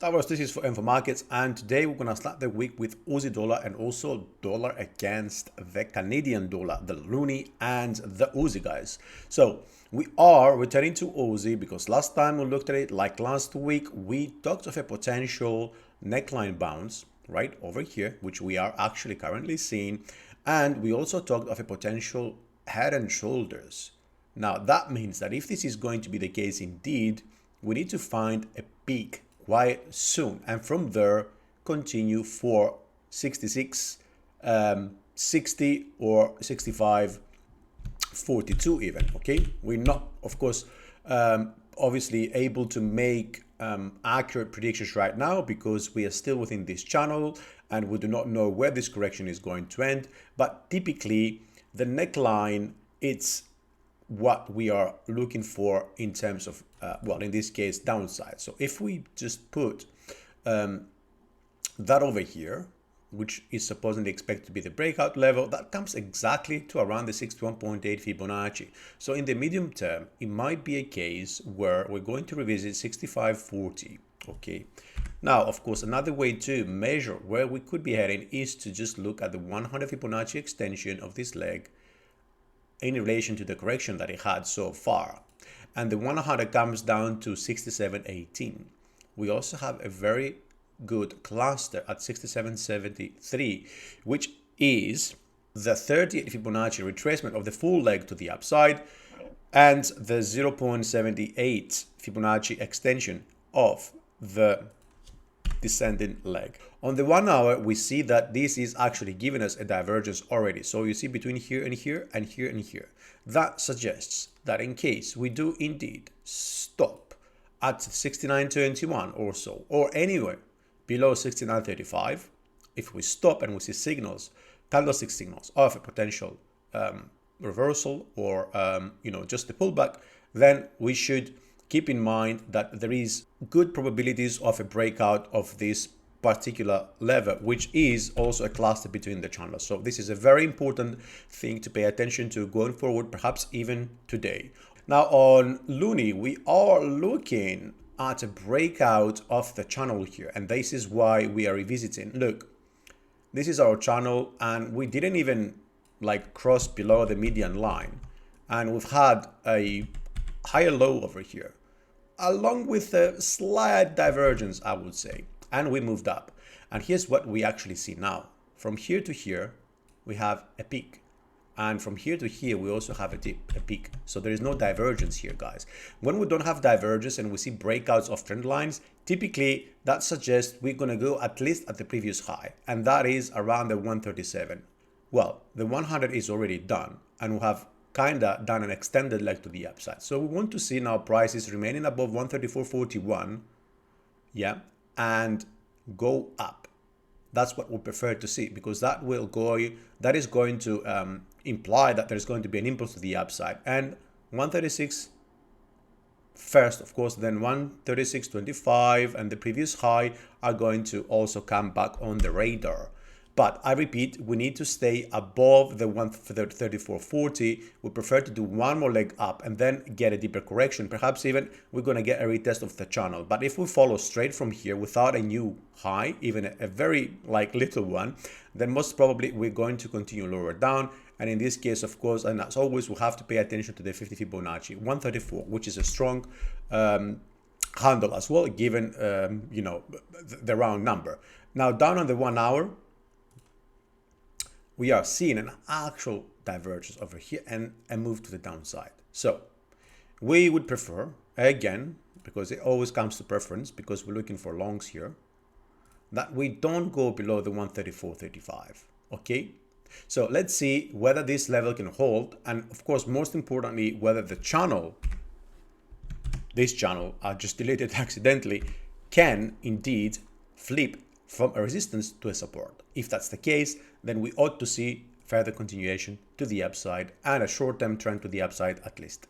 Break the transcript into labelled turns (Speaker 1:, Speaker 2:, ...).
Speaker 1: Stavros Tousios for Info Markets, and today we're going to start the week with Aussie dollar and also dollar against the Canadian dollar, the Loonie and the Aussie, guys. So we are returning to Aussie because last time we looked at it, like last week, we talked of a potential neckline bounce right over here, which we are actually currently seeing, and we also talked of a potential head and shoulders. Now that means that if this is going to be the case indeed, we need to find a peak quite soon, and from there continue for 66, 60 or 65, 42 even. Okay, we're not, of course, obviously able to make accurate predictions right now because we are still within this channel and we do not know where this correction is going to end. But typically the neckline, it's what we are looking for in terms of well, in this case, downside. So if we just put that over here, which is supposedly expected to be the breakout level, that comes exactly to around the 61.8 Fibonacci. So in the medium term, it might be a case where we're going to revisit 65.40. Okay. Now, of course, another way to measure where we could be heading is to just look at the 100 Fibonacci extension of this leg in relation to the correction that it had so far. And the 100 comes down to 67.18. We also have a very good cluster at 67.73, which is the 38 Fibonacci retracement of the full leg to the upside and the 0.78 Fibonacci extension of the descending leg. On the 1 hour, we see that this is actually giving us a divergence already. So you see between here and here and here and here. That suggests that in case we do indeed stop at 69.21 or so, or anywhere below 69.35, if we stop and we see signals, candlestick signals of a potential reversal or just a pullback, then we should keep in mind that there is good probabilities of a breakout of this particular level, which is also a cluster between the channels. So this is a very important thing to pay attention to going forward, perhaps even today. Now on Loonie, we are looking at a breakout of the channel here, and this is why we are revisiting. Look, this is our channel, and we didn't even cross below the median line, and we've had a higher low over here, along with a slight divergence, I would say, and we moved up. And here's what we actually see now. From here to here, we have a peak. And from here to here, we also have a peak. So there is no divergence here, guys. When we don't have divergence and we see breakouts of trend lines, typically that suggests we're going to go at least at the previous high. And that is around the 137. Well, the 100 is already done, and we have kinda done an extended leg to the upside. So we want to see now prices remaining above 134.41, yeah, and go up. That's what we prefer to see, because that is going to imply that there's going to be an impulse to the upside. And 136 first, of course, then 136.25 and the previous high are going to also come back on the radar. But I repeat, we need to stay above the 134.40. We prefer to do one more leg up and then get a deeper correction. Perhaps even we're going to get a retest of the channel. But if we follow straight from here without a new high, even a very little one, then most probably we're going to continue lower down. And in this case, of course, and as always, we have to pay attention to the 50 Fibonacci, 134, which is a strong handle as well, given the round number. Now down on the 1 hour, we are seeing an actual divergence over here and a move to the downside. So we would prefer, again, because it always comes to preference, because we're looking for longs here, that we don't go below the 134.35. Okay, so let's see whether this level can hold, and of course, most importantly, whether the channel, this channel I just deleted accidentally, can indeed flip from a resistance to a support. If that's the case, then we ought to see further continuation to the upside and a short-term trend to the upside at least.